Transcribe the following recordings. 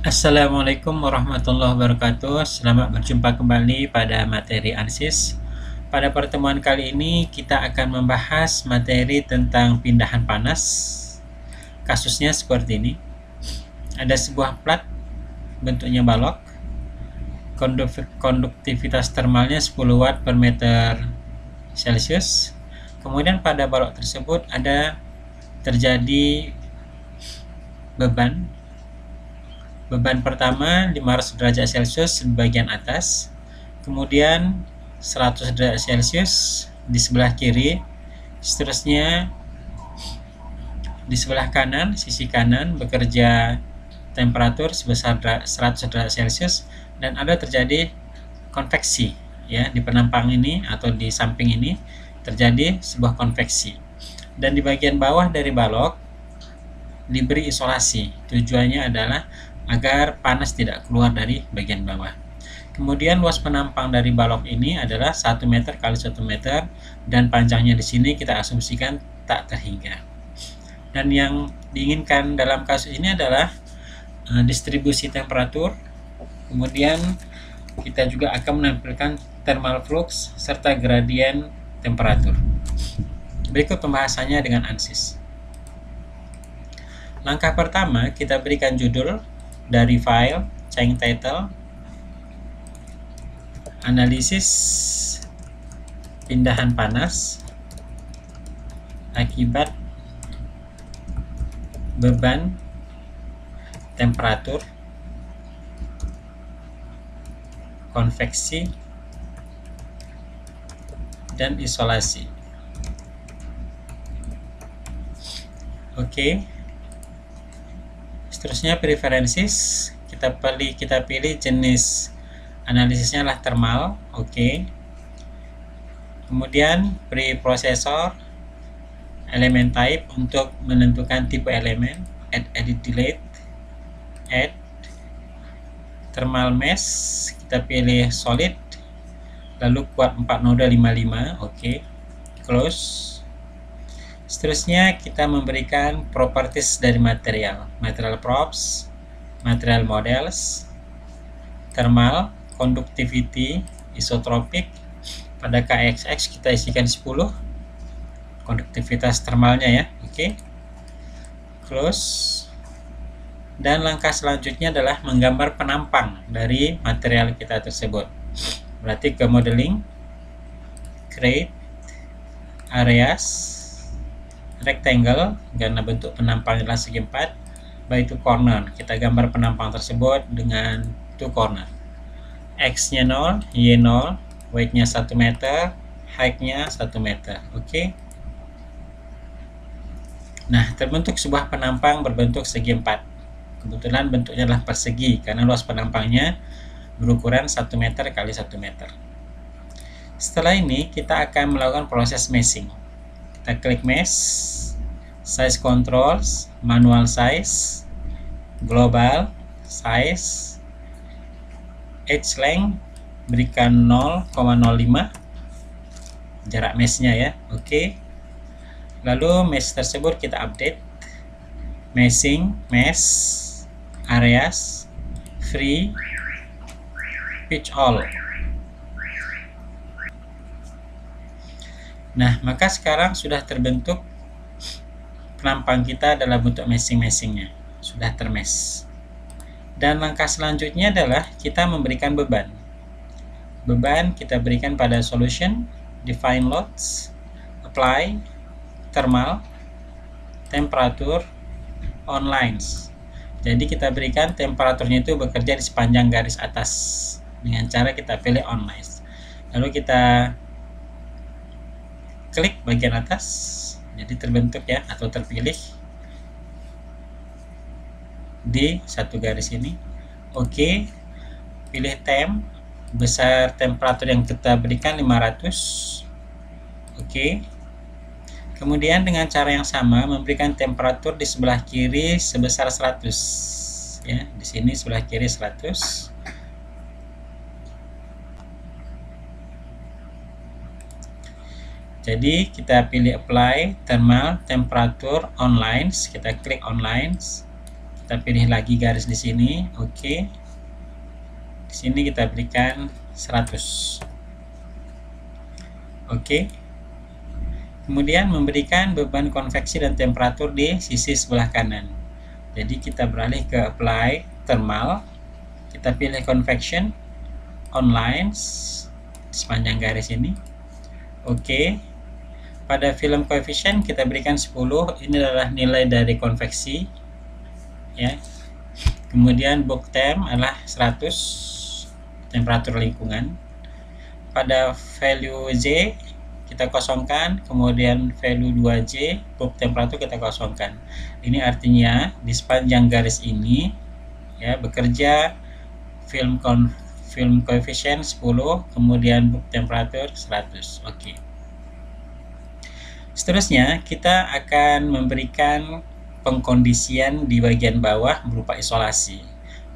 Assalamualaikum warahmatullahi wabarakatuh. Selamat berjumpa kembali pada materi ANSYS. Pada pertemuan kali ini kita akan membahas materi tentang pindahan panas. Kasusnya seperti ini. Ada sebuah plat bentuknya balok. Konduktivitas termalnya 10 watt per meter Celcius. Kemudian pada balok tersebut ada terjadi beban pertama 500 derajat Celcius di bagian atas, kemudian 100 derajat Celcius di sebelah kiri, seterusnya di sebelah kanan, sisi kanan bekerja temperatur sebesar 100 derajat Celcius, dan ada terjadi konveksi ya di penampang ini atau di samping ini terjadi sebuah konveksi, dan di bagian bawah dari balok diberi isolasi. Tujuannya adalah agar panas tidak keluar dari bagian bawah. Kemudian luas penampang dari balok ini adalah 1 meter kali 1 meter, dan panjangnya di sini kita asumsikan tak terhingga. Dan yang diinginkan dalam kasus ini adalah distribusi temperatur. Kemudian kita juga akan menampilkan thermal flux serta gradien temperatur. Berikut pembahasannya dengan ANSYS. Langkah pertama, kita berikan judul dari file, change title, analisis pindahan panas akibat beban temperatur konveksi dan isolasi. Oke. Seterusnya preferences, kita pilih jenis analisisnya lah thermal. Oke. Kemudian preprocessor, elemen type untuk menentukan tipe elemen, add edit delete, add thermal mesh, kita pilih solid, lalu kuat 4 node 55. Oke. Close. Seterusnya kita memberikan properties dari material props, material models, thermal, conductivity, isotropic. Pada KXX kita isikan 10 konduktivitas thermalnya ya. Oke. Close. Dan langkah selanjutnya adalah menggambar penampang dari material kita tersebut. Berarti ke modeling, create areas, rectangle, karena bentuk penampang adalah segi 4, by 2 corner. Kita gambar penampang tersebut dengan 2 corner. X-nya 0, Y 0, weight-nya 1 meter, height-nya 1 meter. Oke. Nah, terbentuk sebuah penampang berbentuk segi 4. Kebetulan bentuknya adalah persegi karena luas penampangnya berukuran 1 meter kali 1 meter. Setelah ini kita akan melakukan proses meshing. Kita klik mesh, size controls, manual size, global size, edge length berikan 0,05 jarak meshnya ya. Oke. Lalu mesh tersebut kita update, meshing, mesh, areas, free, pitch all. Nah, maka sekarang sudah terbentuk penampang kita dalam bentuk meshing-meshingnya, sudah termesh. Dan langkah selanjutnya adalah kita memberikan beban. Beban kita berikan pada solution, define loads, apply, thermal, temperatur, on lines. Jadi kita berikan temperaturnya itu bekerja di sepanjang garis atas dengan cara kita pilih on lines. Lalu kita klik bagian atas, jadi terbentuk ya atau terpilih di satu garis ini. Oke. Pilih temp, besar temperatur yang kita berikan 500. Oke. Kemudian dengan cara yang sama memberikan temperatur di sebelah kiri sebesar 100 ya. Di sini sebelah kiri 100. Jadi kita pilih apply, thermal, temperatur, on lines, kita klik on lines. Kita pilih lagi garis di sini, oke. Di sini kita berikan 100. Oke. Kemudian memberikan beban konveksi dan temperatur di sisi sebelah kanan. Jadi kita beralih ke apply thermal. Kita pilih convection on lines sepanjang garis ini. Oke. Pada film coefficient kita berikan 10. Ini adalah nilai dari konveksi, ya. Kemudian book temp adalah 100, temperatur lingkungan. Pada value Z kita kosongkan, kemudian value 2J book temperatur kita kosongkan. Ini artinya di sepanjang garis ini, ya, bekerja film coefficient 10, kemudian book temperatur 100. Oke. Seterusnya kita akan memberikan pengkondisian di bagian bawah berupa isolasi.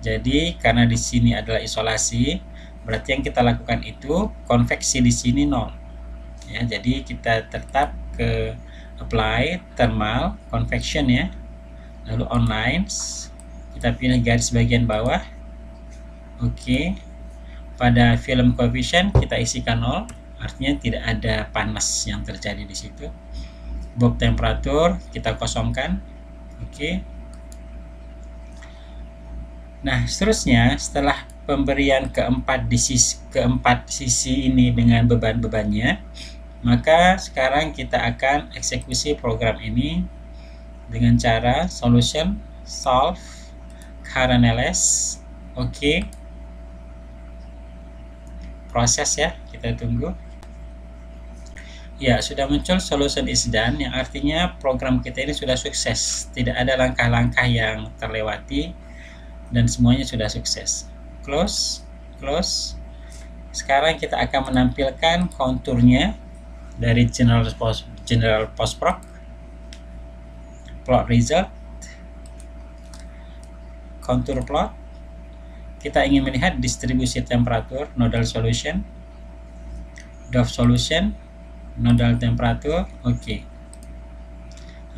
Jadi karena di sini adalah isolasi, berarti yang kita lakukan itu konveksi di sini 0. Ya, jadi kita tetap ke apply thermal convection, ya. Lalu on lines, kita pilih garis bagian bawah. Oke. Pada film coefficient kita isikan 0, artinya tidak ada panas yang terjadi di situ. Book temperatur kita kosongkan. Oke. Nah, seterusnya setelah pemberian keempat sisi ini dengan beban-bebannya, maka sekarang kita akan eksekusi program ini dengan cara solution solve current ls. Oke. Proses, ya, kita tunggu. Ya, sudah muncul solution is done, yang artinya program kita ini sudah sukses. Tidak ada langkah-langkah yang terlewati dan semuanya sudah sukses. Close. Sekarang kita akan menampilkan konturnya dari General Postproc. Plot result, contour plot. Kita ingin melihat distribusi temperatur, nodal solution, Dove solution, nodal temperatur. Oke.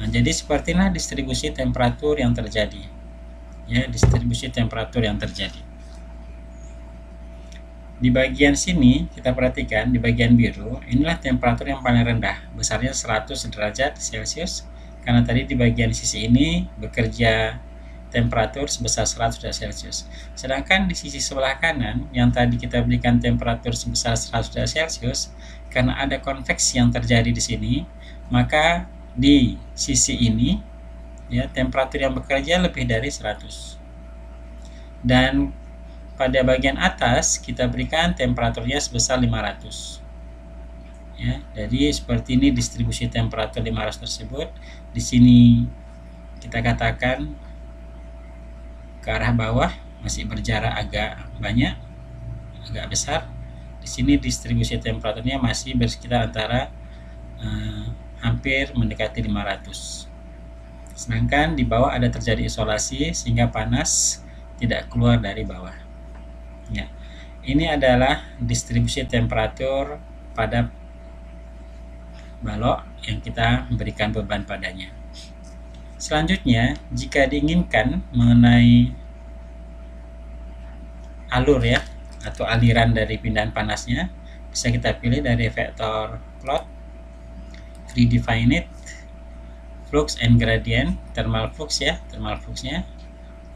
Nah, jadi seperti inilah distribusi temperatur yang terjadi. Ya, distribusi temperatur yang terjadi. Di bagian sini kita perhatikan di bagian biru, inilah temperatur yang paling rendah, besarnya 100 derajat Celcius. Karena tadi di bagian sisi ini bekerja temperatur sebesar 100 derajat Celcius. Sedangkan di sisi sebelah kanan yang tadi kita berikan temperatur sebesar 100 derajat Celcius, karena ada konveksi yang terjadi di sini, maka di sisi ini, ya, temperatur yang bekerja lebih dari 100. Dan pada bagian atas kita berikan temperaturnya sebesar 500. Ya, jadi seperti ini distribusi temperatur 500 tersebut. Di sini kita katakan ke arah bawah masih berjarak agak banyak, agak besar. Di sini distribusi temperaturnya masih bersekitar antara hampir mendekati 500. Sedangkan di bawah ada terjadi isolasi sehingga panas tidak keluar dari bawah. Ya, ini adalah distribusi temperatur pada balok yang kita memberikan beban padanya. Selanjutnya, jika diinginkan mengenai alur, ya, atau aliran dari pindahan panasnya, bisa kita pilih dari vektor plot, redefine it, flux and gradient, thermal flux, ya, thermal fluxnya,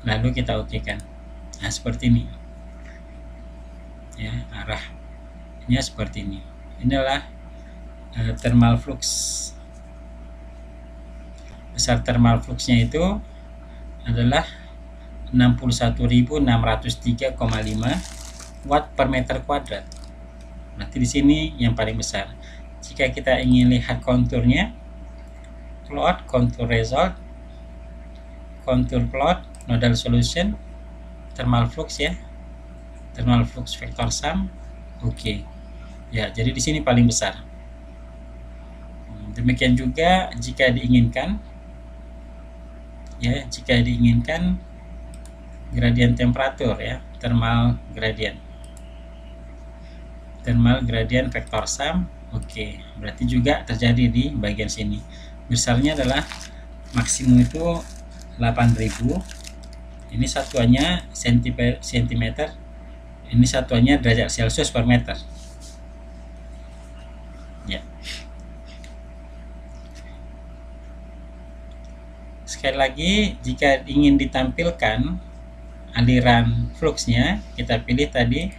lalu kita okekan. Nah, seperti ini, ya, arahnya seperti ini. Inilah thermal flux. Besar thermal fluxnya itu adalah 61.603,5 watt per meter kuadrat. Berarti di sini yang paling besar. Jika kita ingin lihat konturnya, plot, contour result, contour plot, nodal solution, thermal flux, ya, thermal flux vector sum. Oke. Ya, jadi di sini paling besar. Demikian juga jika diinginkan, ya, jika diinginkan gradient temperatur, ya, thermal gradient vector sum. Oke, berarti juga terjadi di bagian sini. Besarnya adalah maksimum itu 8000, Ini satuannya sentimeter, ini satuannya derajat Celcius per meter. Ya. Sekali lagi, jika ingin ditampilkan aliran fluxnya, kita pilih tadi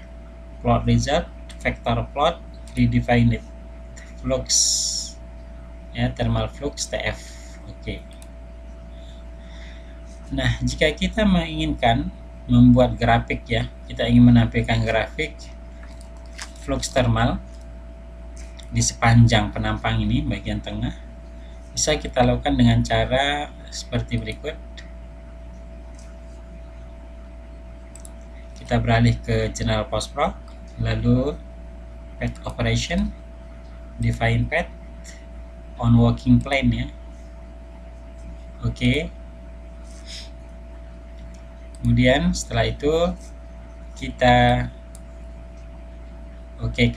plot result, vector plot, redefine it, flux, ya, thermal flux TF. Oke. Nah, jika kita menginginkan membuat grafik, ya, kita ingin menampilkan grafik flux thermal di sepanjang penampang ini, bagian tengah, bisa kita lakukan dengan cara seperti berikut. Kita beralih ke General Postproc, lalu Path Operation, Define Path, On Working Plane, ya. Oke. Kemudian setelah itu kita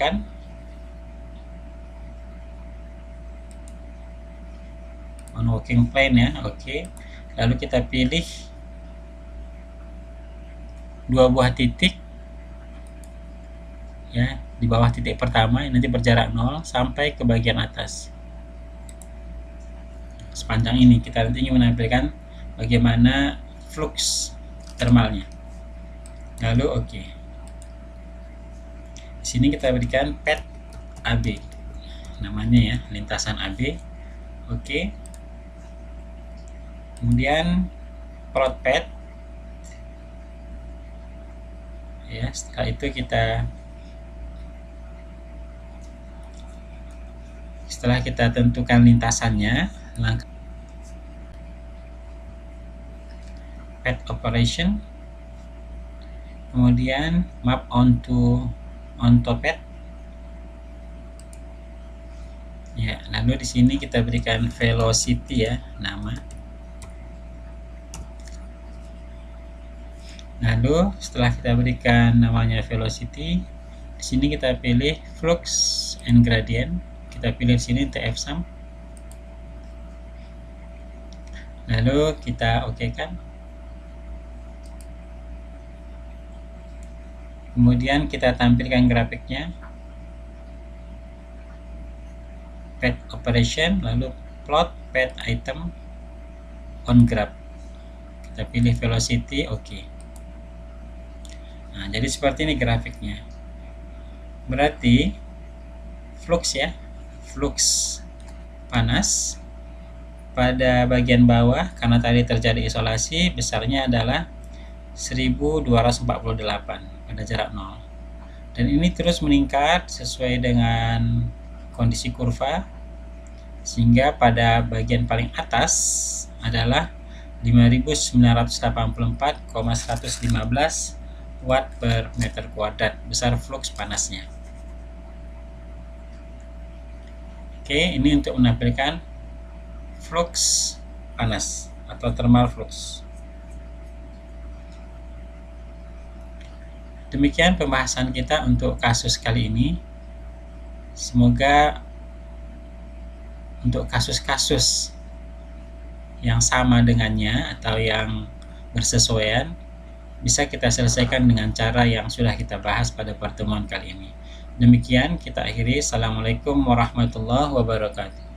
kan on working plane, ya. Oke. Lalu kita pilih dua buah titik, ya, di bawah titik pertama, nanti berjarak 0 sampai ke bagian atas. Sepanjang ini kita nanti ingin menampilkan bagaimana flux thermalnya. Lalu oke. Di sini kita berikan path AB, namanya, ya, lintasan AB. Oke. Kemudian plot path, ya. Setelah itu setelah kita tentukan lintasannya, langkah path operation, kemudian map onto path, ya. Lalu di sini kita berikan velocity, ya, nama. Lalu setelah kita berikan namanya velocity, di sini kita pilih flux and gradient, kita pilih di sini TF sum. Lalu kita kan. Kemudian kita tampilkan grafiknya, path operation, lalu plot path item on graph. Kita pilih velocity, oke. Nah, jadi seperti ini grafiknya. Berarti flux, ya, flux panas pada bagian bawah, karena tadi terjadi isolasi, besarnya adalah 1248 pada jarak 0. Dan ini terus meningkat sesuai dengan kondisi kurva, sehingga pada bagian paling atas adalah 5984,115 watt per meter kuadrat besar flux panasnya. Oke, ini untuk menampilkan flux panas atau thermal flux. Demikian pembahasan kita untuk kasus kali ini. Semoga untuk kasus-kasus yang sama dengannya atau yang bersesuaian bisa kita selesaikan dengan cara yang sudah kita bahas pada pertemuan kali ini. Demikian kita akhiri. Assalamualaikum warahmatullahi wabarakatuh.